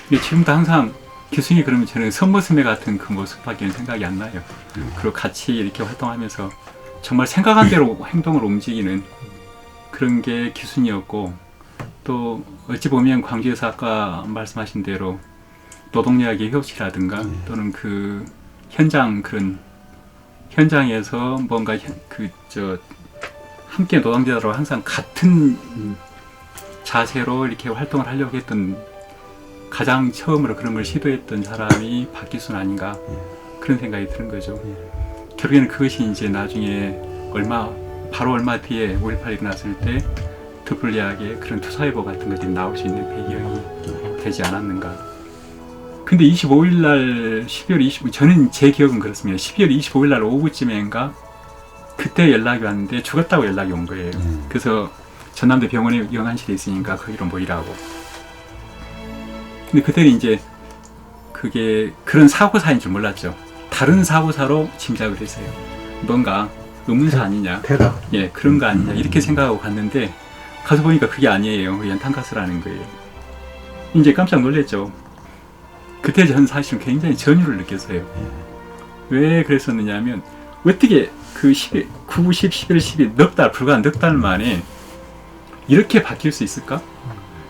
근데 지금도 항상 교수님이 그러면 저는 선모스매 같은 그 모습밖에는 생각이 안 나요. 그리고 같이 이렇게 활동하면서 정말 생각한 대로 행동을 움직이는 그런 게 교수님이었고, 또 어찌 보면 광주에서 아까 말씀하신 대로 노동력의 효치라든가 또는 그 현장 그런 현장에서 뭔가 함께 노동자로 항상 같은 자세로 이렇게 활동을 하려고 했던 가장 처음으로 그런 걸 시도했던 사람이 박기순 아닌가 그런 생각이 드는 거죠. 결국에는 그것이 이제 나중에 바로 얼마 뒤에 5.18이 일어났을 때 더 불리하게 그런 투사회보 같은 것들이 나올 수 있는 배경이 되지 않았는가. 근데 25일 날 12월 25일 저는 제 기억은 그렇습니다. 12월 25일 날 오후쯤인가 그때 연락이 왔는데 죽었다고 연락이 온 거예요. 그래서 전남대 병원에 영안실에 있으니까 거기로 모이라고. 근데 그때는 이제 그게 그런 사고사인 줄 몰랐죠. 다른 사고사로 짐작을 했어요. 뭔가 의문사 아니냐, 대답. 예, 그런 거 아니냐 이렇게 생각하고 갔는데 가서 보니까 그게 아니에요. 연탄가스라는 거예요. 이제 깜짝 놀랐죠. 그때 저는 사실 굉장히 전율을 느꼈어요. 왜 그랬었느냐 하면 어떻게 그 9, 10, 11, 12 불과 넉 달 만에 이렇게 바뀔 수 있을까?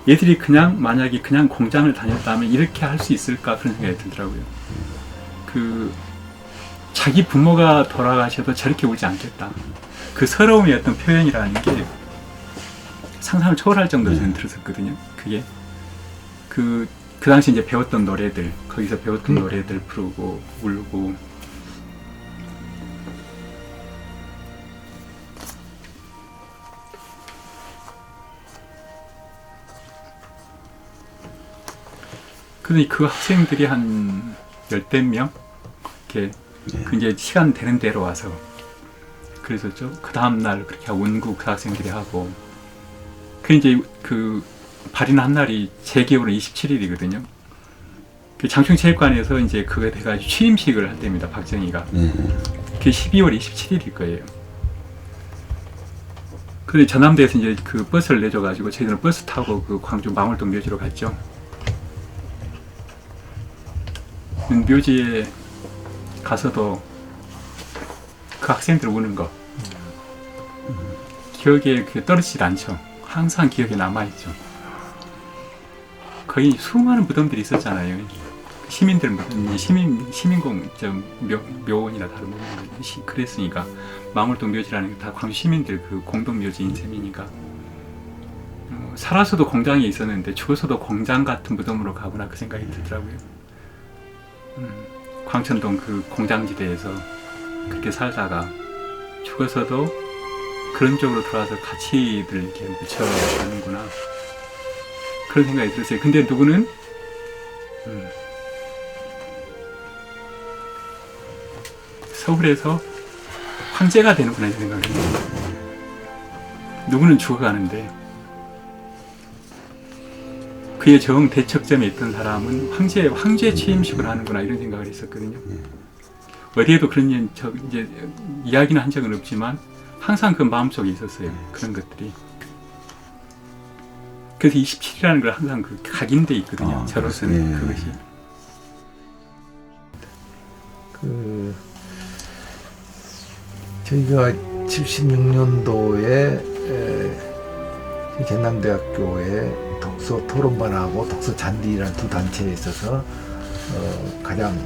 얘들이 만약에 그냥 공장을 다녔다면 이렇게 할 수 있을까? 그런 생각이 들더라고요. 자기 부모가 돌아가셔도 저렇게 울지 않겠다. 그 서러움의 어떤 표현이라는 게 상상을 초월할 정도로 저는 들었었거든요. 그게 그 당시 이제 배웠던 노래들, 거기서 배웠던 노래들 부르고 울고. 그러니 그 학생들이 한 10대 명 이렇게 그 이제 시간 되는 대로 와서 그랬었죠. 그 다음날 그렇게 원구 그 학생들이 하고, 그 이제 그 발인한 날이 제 기억으로 27일이거든요. 그 장충체육관에서 이제 그거 돼가지고 취임식을 할 때입니다. 박정희가. 그게 12월 27일일 거예요. 근데 전남대에서 이제 그 버스를 내줘가지고 저희들은 버스 타고 그 광주 망월동 묘지로 갔죠. 묘지에 가서도 그 학생들 우는 거 기억에 떨어지질 않죠. 항상 기억에 남아있죠. 거의 수많은 무덤들이 있었잖아요. 시민들 묘원이나 다른 그랬으니까 망월동 묘지라는 게 다 광주 시민들 그 공동 묘지인 셈이니까 살아서도 공장에 있었는데 죽어서도 공장 같은 무덤으로 가구나 그 생각이 들더라고요. 광천동 그 공장지대에서 그렇게 살다가 죽어서도 그런 쪽으로 들어와서 가치들 이렇게 묻혀가는구나 그런 생각이 들었어요. 근데 누구는 서울에서 황제가 되는구나 이런 생각을 했어요. 누구는 죽어가는데 그의 정 대척점에 있던 사람은 황제 취임식을 하는구나 이런 생각을 했었거든요. 어디에도 그런 이제 이야기는 한 적은 없지만 항상 그 마음속에 있었어요. 그런 것들이. 그래서 27이라는 걸 항상 각인돼 있거든요. 저로서는 그것이. 저희가 76년도에 전남대학교에 독서 토론반하고 독서 잔디라는 두 단체에 있어서 가장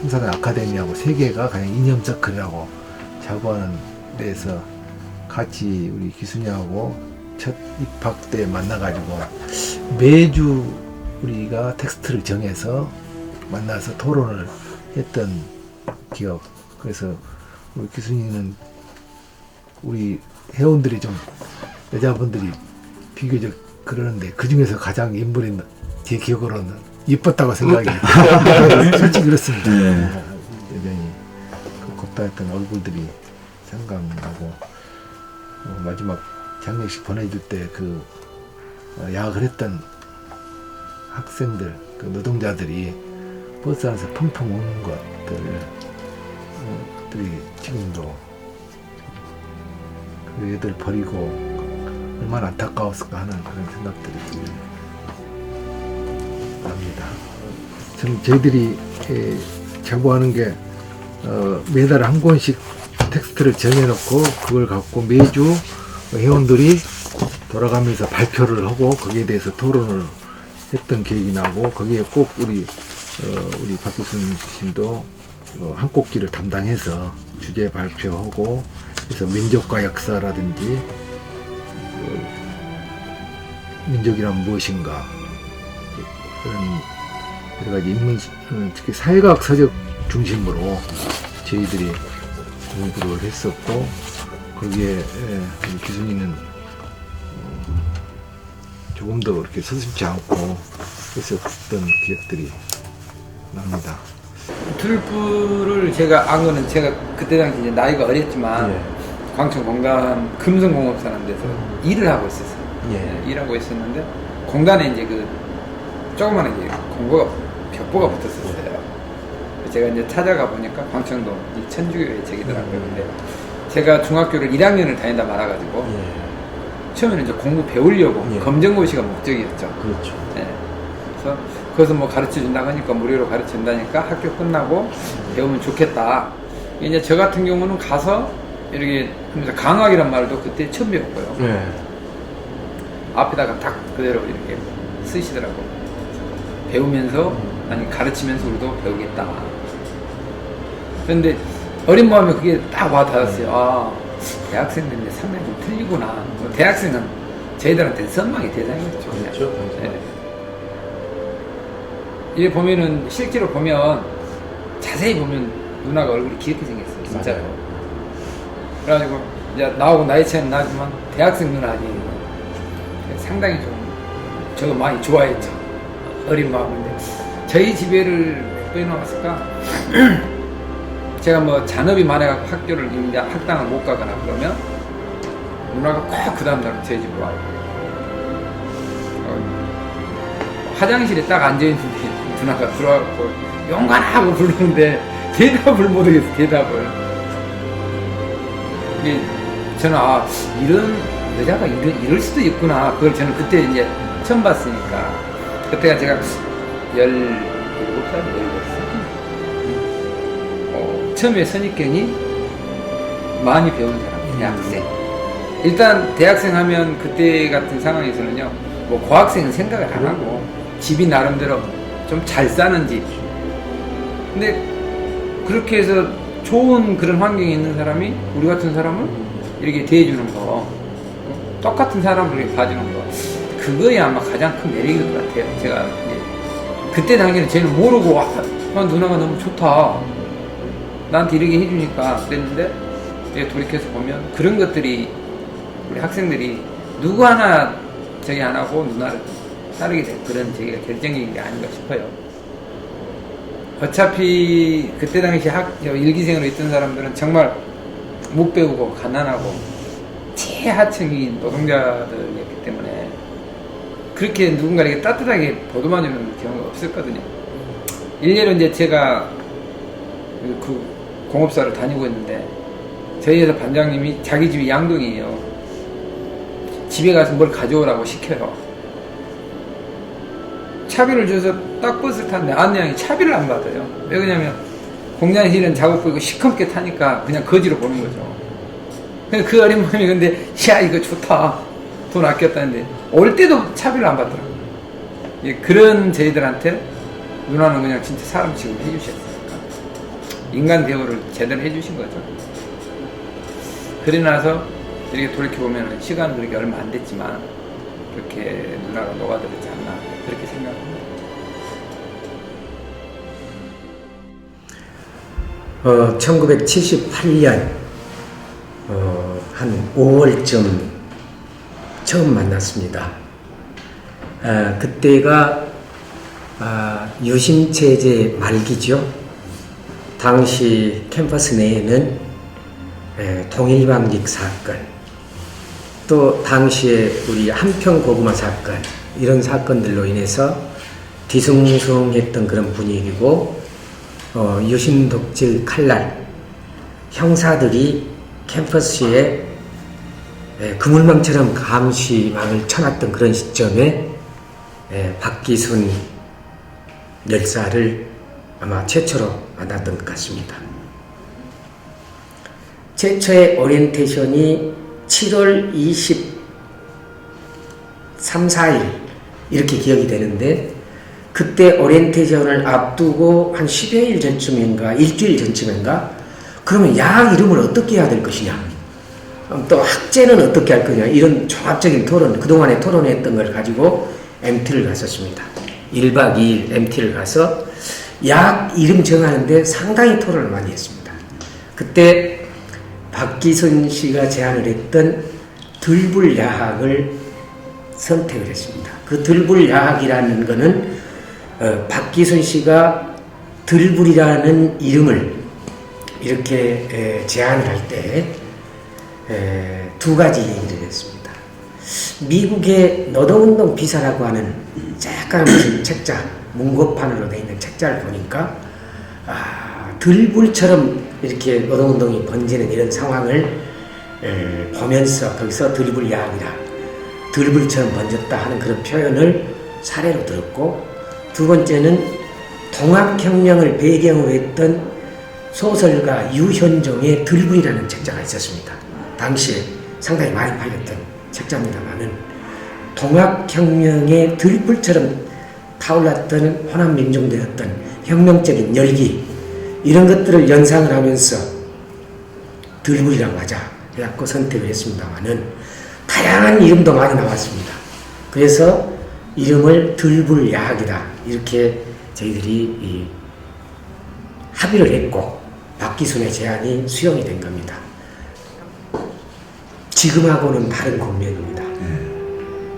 항상 아카데미하고 세 개가 가장 이념 서클이라고 자고하는 데에서 같이 우리 기순이하고 첫 입학 때 만나가지고 매주 우리가 텍스트를 정해서 만나서 토론을 했던 기억. 그래서 우리 기순이는 우리 회원들이 좀 여자분들이 비교적 그러는데 그 중에서 가장 인물이 제 기억으로는 이뻤다고 생각이 솔직히 그렇습니다. 여전히 그 곱다했던 얼굴들이 생각나고 마지막 장례식 보내줄 때 그 야학을 했던 학생들, 그 노동자들이 버스 안에서 펑펑 우는 것들이 지금도 그 애들 버리고 얼마나 안타까웠을까 하는 그런 생각들이 듭니다. 납니다. 저희들이 제보하는 게 매달 한 권씩 텍스트를 정해놓고 그걸 갖고 매주 회원들이 돌아가면서 발표를 하고 거기에 대해서 토론을 했던 기억이 나고 거기에 꼭 우리 박기순 씨도 한 꼭지를 담당해서 주제 발표하고 그래서 민족과 역사라든지 민족이란 무엇인가 그런 여러 가지 인문 특히 사회과학 서적 중심으로 저희들이 공부를 했었고 거기에 우리 기순이는 조금 더 이렇게 서슴지 않고 했었던 기억들이 납니다. 툴프를 제가 안 거는 제가 그때 당시 이제 나이가 어렸지만 광천공단 금성공업사라는 데서 일을 하고 있었어요. 일하고 있었는데 공단에 이제 그 조그마한 이제 벽보가 붙었었어요. 제가 이제 찾아가 보니까 광천동 이 천주교의 책이더라고요. 근데 제가 중학교를 1학년을 다니다 말아가지고 처음에는 이제 공부 배우려고 검정고시가 목적이었죠. 그렇죠. 그래서 거기서 뭐 가르쳐 준다고 하니까 무료로 가르쳐 준다니까 학교 끝나고 배우면 좋겠다. 이제 저 같은 경우는 가서 이렇게 하면서 강학이란 말도 그때 처음 배웠고요. 앞에다가 딱 그대로 이렇게 쓰시더라고. 배우면서 아니 가르치면서 우리도 배우겠다. 그런데 어린 마음에 그게 딱 와 닿았어요. 아, 대학생들인데 상당히 좀 틀리구나. 뭐 대학생은 저희들한테 선망의 대상이었죠. 그렇죠. 이게 보면은 실제로 보면 자세히 보면 누나가 얼굴이 귀엽게 생겼어요. 진짜로. 그래가지고 이제 나하고 나이 차이는 나지만 대학생 누나 아니에요. 상당히 좀 저거 많이 좋아했죠. 어린 마음인데 저희 집에를 왜 나왔을까? 제가 뭐 잔업이 많아갖고 학교를 이제 학당을 못 가거나 그러면 누나가 꼭 그 다음날 저희 집으로 와요. 화장실에 딱 앉아있는데 누나가 들어와갖고 용감하고 부르는데 대답을 못하겠어. 대답을. 이게 저는 아 이런 여자가 이럴 수도 있구나. 그걸 저는 그때 이제 처음 봤으니까 그때가 제가 17살, 18살. 처음에 선입견이 많이 배운 사람, 대학생. 일단 대학생 하면 그때 같은 상황에서는요, 뭐 고학생은 생각을 안 하고 집이 나름대로 좀 잘 사는 집. 근데 그렇게 해서 좋은 그런 환경에 있는 사람이 우리 같은 사람을 이렇게 대해주는 거, 똑같은 사람을 이렇게 봐주는 거, 그거에 아마 가장 큰 매력일 것 같아요. 제가 이제 그때 당시에는 쟤는 모르고 와, 누나가 너무 좋다. 나한테 이렇게 해주니까 그랬는데 이제 돌이켜서 보면 그런 것들이 우리 학생들이 누구 하나 저기 안 하고 누나를 따르게 된 그런 저기가 결정적인 게 아닌가 싶어요. 어차피 그때 당시 일기생으로 있던 사람들은 정말 못 배우고 가난하고 최하층인 노동자들이었기 때문에 그렇게 누군가에게 따뜻하게 보듬어주는 경우가 없었거든요. 일례로 이제 제가 그 공업사를 다니고 있는데 저희 회사 반장님이 자기 집이 양동이에요. 집에 가서 뭘 가져오라고 시켜요. 차비를 줘서 딱 버스를 탔는데 안내양이 차비를 안 받아요. 왜 그러냐면 공장에서 이런 작업 보이고 시커멓게 타니까 그냥 거지로 보는 거죠. 근데 그 어린 마음이 근데 야 이거 좋다. 돈 아꼈다는데 올 때도 차비를 안 받더라고요. 예, 그런 저희들한테 누나는 그냥 진짜 사람 취급을 해주셨으니까 인간 대우를 제대로 해주신 거죠. 그래 나서 이렇게 돌이켜보면 시간은 그렇게 얼마 안 됐지만 그렇게 누나가 녹아들었지 않나 그렇게 생각합니다. 1978년 한 5월쯤 처음 만났습니다. 그때가 유신체제 말기죠. 당시 캠퍼스 내에는 통일방직 사건, 또 당시에 우리 한평고구마 사건, 이런 사건들로 인해서 뒤숭숭했던 그런 분위기고, 유신독질 칼날, 형사들이 캠퍼스에 그물망처럼 감시망을 쳐놨던 그런 시점에 박기순 열사를 아마 최초로 만났던 것 같습니다. 최초의 오리엔테이션이 7월 23, 4일 이렇게 기억이 되는데, 그때 오리엔테이션을 앞두고 한 10여일 전쯤인가 일주일 전쯤인가, 그러면 야학 이름을 어떻게 해야 될 것이냐, 또 학제는 어떻게 할 거냐, 이런 종합적인 토론, 그동안에 토론했던 걸 가지고 MT를 갔었습니다. 1박 2일 MT를 가서 야학 이름 정하는데 상당히 토론을 많이 했습니다. 그때 박기순 씨가 제안을 했던 들불야학을 선택을 했습니다. 그 들불야학이라는 거는 박기순 씨가 들불이라는 이름을 이렇게 제안을 할 때 두 가지 얘기를 했습니다. 미국의 노동운동 비사라고 하는 약간 무슨 책자, 문고판으로 되어 있는 책자를 보니까 들불처럼 이렇게 노동운동이 번지는 이런 상황을 보면서 거기서 들불야학이라, 들불처럼 번졌다 하는 그런 표현을 사례로 들었고, 두 번째는 동학혁명을 배경으로 했던 소설가 유현종의 들불이라는 책자가 있었습니다. 당시에 상당히 많이 팔렸던 책자입니다만은, 동학혁명의 들불처럼 타올랐던 호남민중대였던 혁명적인 열기, 이런 것들을 연상을 하면서 들불이라고 하자 해갖고 선택을 했습니다만은, 다양한 이름도 많이 나왔습니다. 그래서 이름을 들불야학이다 이렇게 저희들이 합의를 했고, 박기순의 제안이 수용이 된 겁니다. 지금하고는 다른 국면입니다.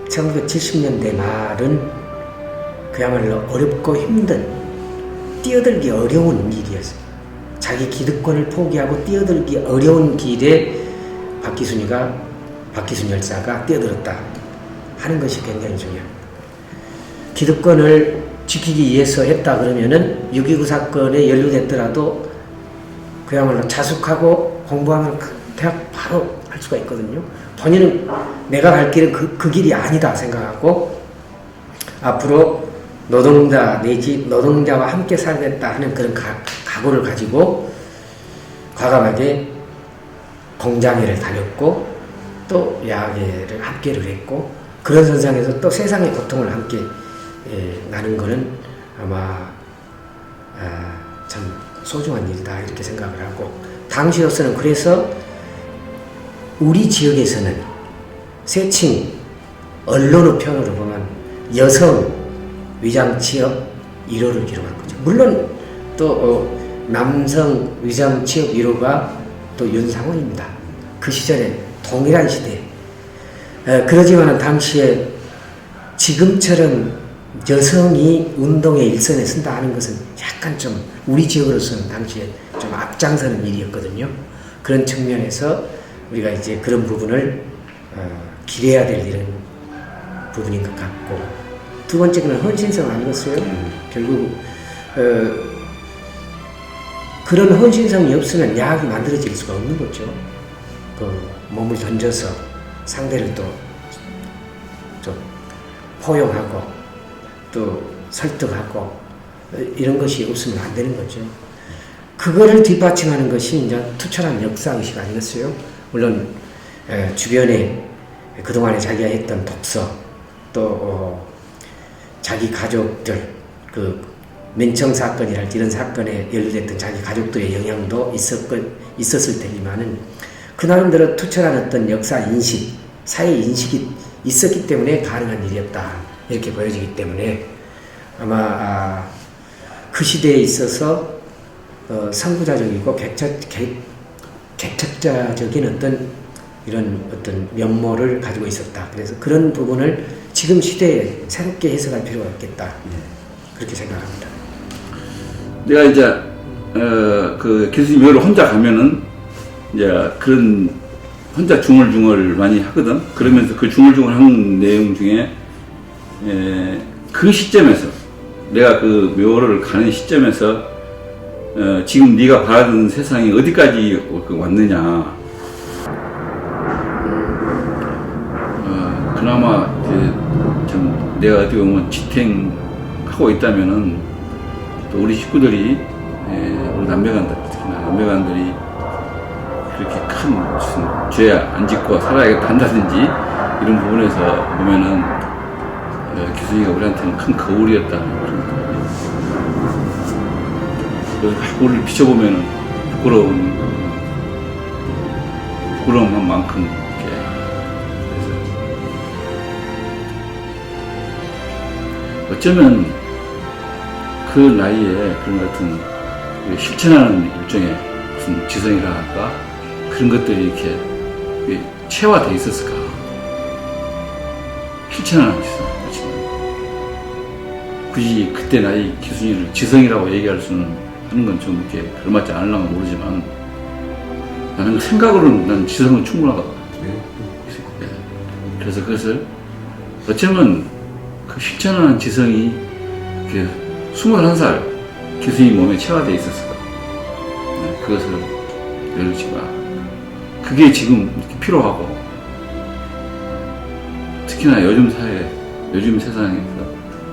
1970년대 말은 그야말로 어렵고 힘든, 뛰어들기 어려운 일이었어요. 자기 기득권을 포기하고 뛰어들기 어려운 길에 박기순 열사가 뛰어들었다 하는 것이 굉장히 중요합니다. 기득권을 지키기 위해서 했다 그러면은 6.29 사건에 연루됐더라도 그야말로 자숙하고 공부하면 대학 바로 할 수가 있거든요. 본인은 내가 갈 길은 그 길이 아니다 생각하고 앞으로 노동자 내지 노동자와 함께 살겠다 하는 그런 각오를 가지고 과감하게 공장회를 다녔고, 또 야학회를 함께를 했고, 그런 선상에서 또 세상의 고통을 함께 나는 것은 아마 참 소중한 일이다 이렇게 생각을 하고, 당시로서는 그래서 우리 지역에서는 세칭 언론의 표현으로 보면 여성 위장 취업 1호를 기록한 거죠. 물론 또 남성 위장 취업 1호가 또 윤상원입니다. 그 시절에 동일한 시대. 그러지만 당시에 지금처럼 여성이 운동의 일선에 쓴다 하는 것은 약간 좀 우리 지역으로서는 당시에 좀 앞장서는 일이었거든요. 그런 측면에서 우리가 이제 그런 부분을 기대해야 될 이런 부분인 것 같고, 두 번째는 헌신성 아니겠어요? 결국 그런 헌신성이 없으면 야학이 만들어질 수가 없는 거죠. 그 몸을 던져서 상대를 또 좀 포용하고 또 설득하고 이런 것이 없으면 안 되는 거죠. 그거를 뒷받침하는 것이 이제 투철한 역사의식 아니겠어요? 물론 주변에 그동안에 자기가 했던 독서, 또 자기 가족들, 그 민청 사건이랄지 이런 사건에 연루됐던 자기 가족들의 영향도 있었을 테지만은 그 나름대로 투철한 어떤 역사 인식, 사회 인식이 있었기 때문에 가능한 일이었다 이렇게 보여지기 때문에 아마 그 시대에 있어서 선구자적이고 개척자적인 어떤 이런 어떤 면모를 가지고 있었다. 그래서 그런 부분을 지금 시대에 새롭게 해석할 필요가 있겠다. 그렇게 생각합니다. 내가 이제 그 교수님 여기로 혼자 가면은 이제 그런 혼자 중얼중얼 많이 하거든. 그러면서 그 중얼중얼한 내용 중에 그 시점에서 내가 그 묘를 가는 시점에서 지금 네가 바라는 세상이 어디까지 왔느냐. 그나마 이제 좀 내가 어떻게 보면 지탱하고 있다면은 또 우리 식구들이 우리 남매간들 특히나 남매간들이 그렇게 큰 무슨 죄 안 짓고 살아야겠다 한다든지 이런 부분에서 보면은 기순이가 우리한테는 큰 거울이었다 그런 거거든요. 그래서 우리를 비춰보면은 부끄러움한 만큼 이렇게 그래서 어쩌면 그 나이에 그런 같은 실천하는 일종의 무슨 지성이라 할까 그런 것들이 이렇게 체화되어 있었을까. 실천하는 지성. 굳이 그때 나이 기순이를 지성이라고 얘기할 수는 하는 건 좀 이렇게 걸맞지 않으려면 모르지만 나는 생각으로는 난 지성은 충분하거든. 그래서 그것을 어쩌면 그 실천하는 지성이 그 21살 기순이 몸에 체화되어 있었을까. 그것을 열지만 그게 지금 이렇게 필요하고 특히나 요즘 사회, 요즘 세상에서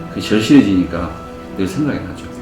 그게 절실해지니까 늘 생각이 나죠.